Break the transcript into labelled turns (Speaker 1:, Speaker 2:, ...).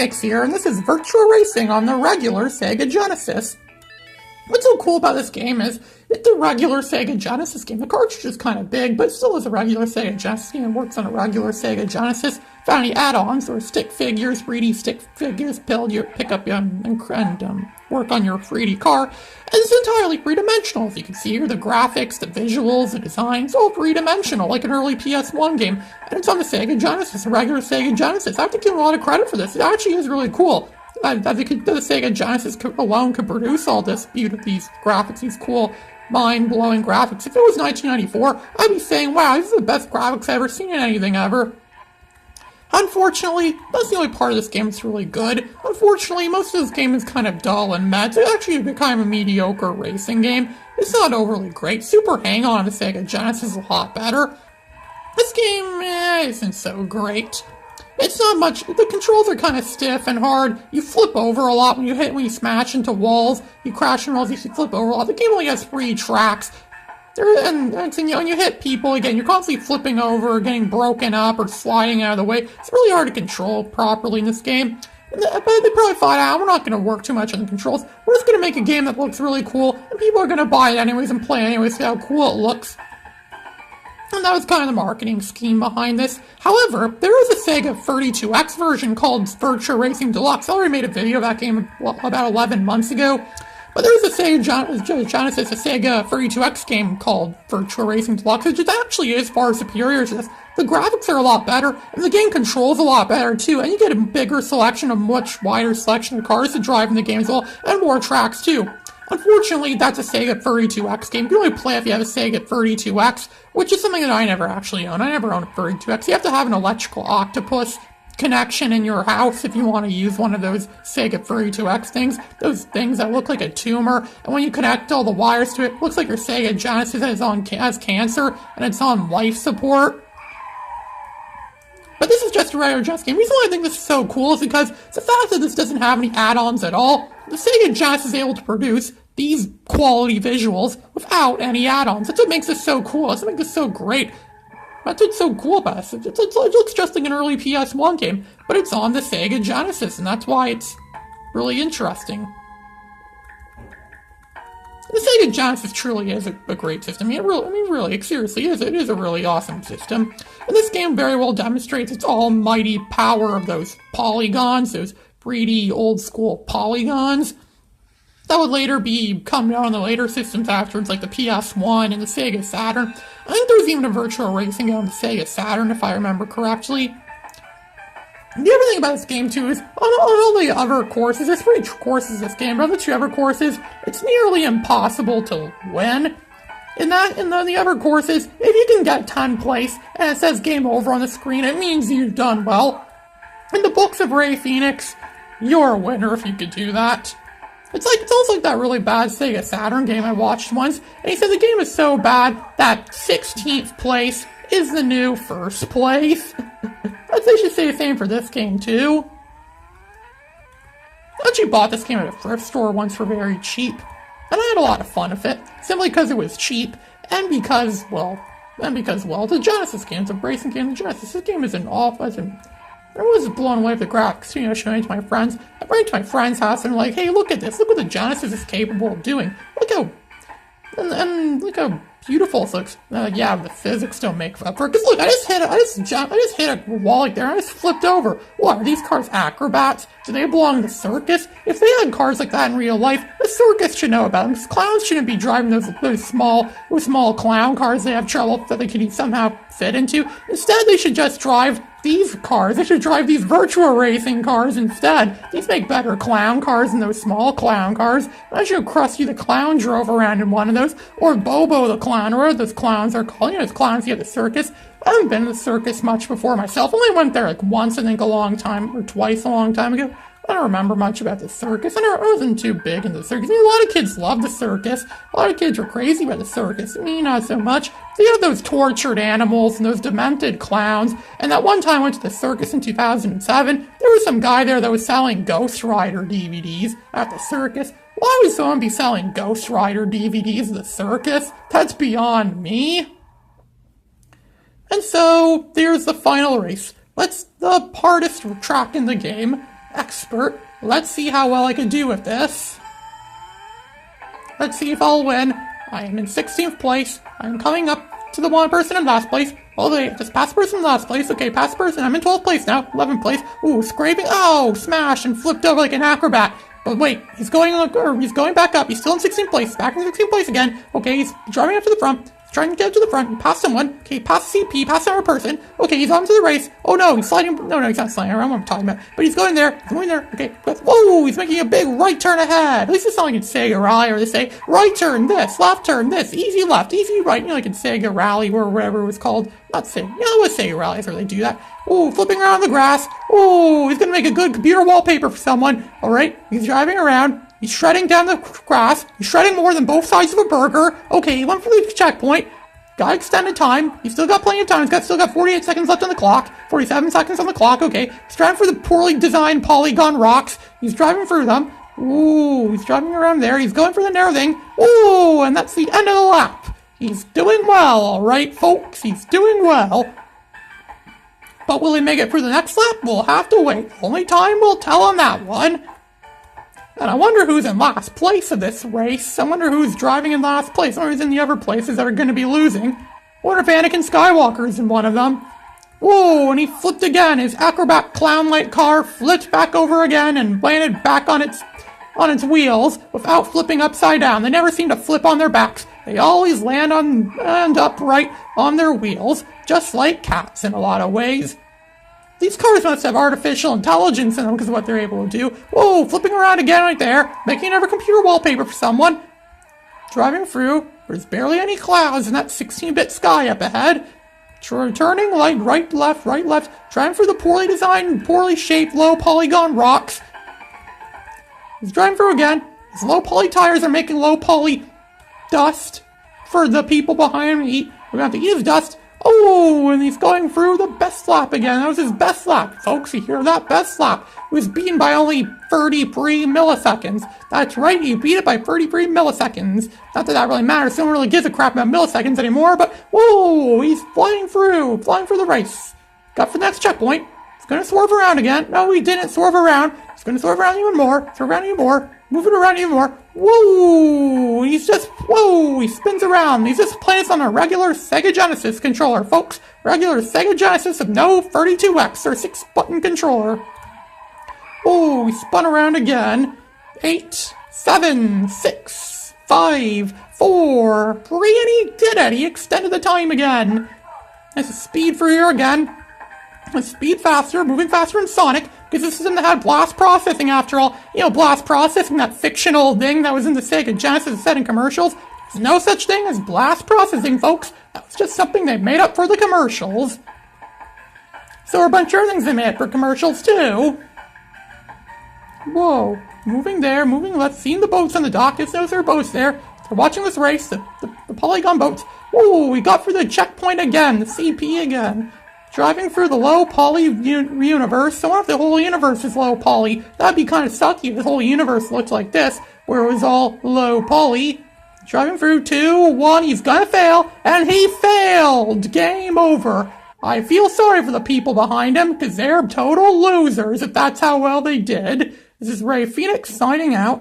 Speaker 1: Phoenix here, and this is Virtua Racing on the regular Sega Genesis. What's so cool about this game is it's a regular Sega Genesis game. The cartridge is kind of big, but it still is a regular Sega Genesis game. It works on a regular Sega Genesis. Found any add-ons or stick figures, 3D stick figures, pick up and work on your 3D car. And it's entirely three-dimensional. As you can see here, the graphics, the visuals, the design, it's all three-dimensional, like an early PS1 game. And it's on the Sega Genesis, a regular Sega Genesis. I have to give them a lot of credit for this. It actually is really cool. The Sega Genesis alone could produce all these graphics, these cool, mind-blowing graphics. If it was 1994, I'd be saying, wow, this is the best graphics I've ever seen in anything ever. Unfortunately, that's the only part of this game that's really good. Unfortunately, most of this game is kind of dull and mad. It's actually kind of a mediocre racing game. It's not overly great. Super Hang-On on the Sega Genesis is a lot better. This game isn't so great. It's not much. The controls are kind of stiff and hard. You flip over a lot when you smash into walls. You crash into walls, you flip over a lot. The game only has 3 tracks. And when you hit people, again, you're constantly flipping over, getting broken up, or sliding out of the way. It's really hard to control properly in this game. But they probably thought, we're not going to work too much on the controls. We're just going to make a game that looks really cool, and people are going to buy it anyways and play it anyways, see how cool it looks. And that was kind of the marketing scheme behind this. However, there is a Sega 32X version called Virtua Racing Deluxe. I already made a video of that game about 11 months ago. But there's a Sega Genesis, a Sega 32X game called Virtua Racing Deluxe, which actually is far superior to this. The graphics are a lot better, and the game controls a lot better too, and you get a bigger selection, a much wider selection of cars to drive in the game as well, and more tracks too. Unfortunately, that's a Sega 32X game. You can only play if you have a Sega 32X, which is something that I never actually own. I never owned a 32X. You have to have an electrical octopus connection in your house if you want to use one of those Sega 32X things. Those things that look like a tumor, and when you connect all the wires to it, it looks like your Sega Genesis has cancer, and it's on life support. But this is just a regular Genesis game. The reason why I think this is so cool is because the fact that this doesn't have any add-ons at all. The Sega Genesis is able to produce these quality visuals without any add-ons. That's what makes this so cool. That's what makes this so great. That's what's so cool about this. It looks just like an early PS1 game, but it's on the Sega Genesis, and that's why it's really interesting. The Sega Genesis truly is a great system. Really, seriously, it is a really awesome system. And this game very well demonstrates its almighty power of those polygons, those 3D old-school polygons that would later come down on the later systems afterwards, like the PS1 and the Sega Saturn. I think there was even a Virtua Racing game on the Sega Saturn, if I remember correctly. The other thing about this game, too, is on all the other courses, there's 3 courses in this game, but on the 2 other courses, it's nearly impossible to win. In the other courses, if you can get 10th place, and it says game over on the screen, it means you've done well. In the books of Ray Phoenix, you're a winner if you could do that. It's almost like that really bad Sega Saturn game I watched once, and he said the game is so bad that 16th place is the new first place. They should say the same for this game too. I actually bought this game at a thrift store once for very cheap, and I had a lot of fun with it, simply because it was cheap, and because, the Genesis game, it's a racing game, the Genesis. This game isn't awful, I was blown away with the graphics, showing it to my friends. I bring it to my friend's house and I'm like, hey, look at this. Look what the Genesis is capable of doing. Look how beautiful it looks. Yeah, the physics don't make up for it. Cause look, I just hit a wall right there. I just flipped over. What, are these cars acrobats? Do they belong to the circus? If they had cars like that in real life, the circus should know about them. Because clowns shouldn't be driving those small clown cars they have trouble that they could somehow fit into. Instead, they should just drive these cars. They should drive these Virtua Racing cars instead. These make better clown cars than those small clown cars. I'm sure Krusty the Clown drove around in one of those, or Bobo the Clown, or whatever those clowns are called. Those clowns you have the circus. I haven't been to the circus much before myself. I only went there once, I think, a long time, or twice a long time ago. I don't remember much about the circus. I wasn't too big into the circus. A lot of kids love the circus. A lot of kids are crazy about the circus. Me, not so much. So you have those tortured animals and those demented clowns. And that one time I went to the circus in 2007, there was some guy there that was selling Ghost Rider DVDs at the circus. Why would someone be selling Ghost Rider DVDs at the circus? That's beyond me. And so, there's the final race. The hardest track in the game. expert. Let's see how well I can do with this. Let's see if I'll win. I am in 16th place. I'm coming up to the one person in last place. Oh, wait, just past person in last place. Okay, past person. I'm in 12th place now. 11th place. Ooh, scraping. Oh, smash and flipped over like an acrobat. But wait, he's going back up. He's still in 16th place. Back in 16th place again. Okay, he's driving up to the front. Trying to get to the front, past someone. Okay, past CP, past another person. Okay, he's onto the race. Oh no, he's sliding. No, he's not sliding around. What I'm talking about. But he's going there. He's going there. Okay. Whoa, he's making a big right turn ahead. At least it's not like in Sega Rally, or they say right turn this, left turn this, easy left, easy right. You know, like in Sega Rally or whatever it was called. Not Sega. You know what Sega Rally is where they do that. Oh, flipping around the grass. Oh, he's gonna make a good computer wallpaper for someone. All right, he's driving around. He's shredding down the grass. He's shredding more than both sides of a burger. Okay, he went for the checkpoint. Got extended time. He's still got plenty of time. He's still got 48 seconds left on the clock. 47 seconds on the clock. Okay. He's driving for the poorly designed Polygon rocks. He's driving through them. Ooh, he's driving around there. He's going for the narrow thing. Ooh, and that's the end of the lap. He's doing well, all right, folks. He's doing well. But will he make it through the next lap? We'll have to wait. Only time will tell on that one. And I wonder who's in last place of this race. I wonder who's driving in last place. I wonder who's in the other places that are going to be losing. I wonder if Anakin Skywalker's in one of them. Whoa, and he flipped again. His acrobat clown-like car flipped back over again and landed back on its wheels without flipping upside down. They never seem to flip on their backs. They always land upright on their wheels, just like cats in a lot of ways. These cars must have artificial intelligence in them because of what they're able to do. Whoa, flipping around again right there, making another computer wallpaper for someone. Driving through, there's barely any clouds in that 16-bit sky up ahead. Turning right, left, driving through the poorly designed, poorly shaped, low polygon rocks. He's driving through again. His low poly tires are making low poly dust for the people behind him to eat. We're going to have to eat his dust. Oh, and he's going through the best lap again. That was his best lap. Folks, you hear that? Best lap. He was beaten by only 33 milliseconds. That's right, he beat it by 33 milliseconds. Not that that really matters. No one really gives a crap about milliseconds anymore, but whoa, he's flying through the race. Got for the next checkpoint. He's going to swerve around again. No, he didn't swerve around. He's going to swerve around even more. Move it around even more. Whoa! He spins around. He's just playing this on a regular Sega Genesis controller, folks. Regular Sega Genesis with no 32X or 6-button controller. Oh, he spun around again. 8, 7, 6, 5, 4, 3, and he did it. He extended the time again. Nice speed for here again. Speed faster, moving faster than Sonic, because this system that had blast processing after all. You know, blast processing, that fictional thing that was in the Sega Genesis set in commercials. There's no such thing as blast processing, folks. That was just something they made up for the commercials. So are a bunch of other things they made up for commercials, too. Whoa. Moving there, moving left, seeing the boats on the dock. Just notice there are boats there. They're watching this race, the Polygon boats. Whoa, we got for the checkpoint again, the CP again. Driving through the low poly universe. I wonder if the whole universe is low poly. That'd be kind of sucky if the whole universe looked like this, where it was all low poly. Driving through 2, 1, he's gonna fail, and he failed! Game over. I feel sorry for the people behind him, because they're total losers if that's how well they did. This is Ray Phoenix signing out.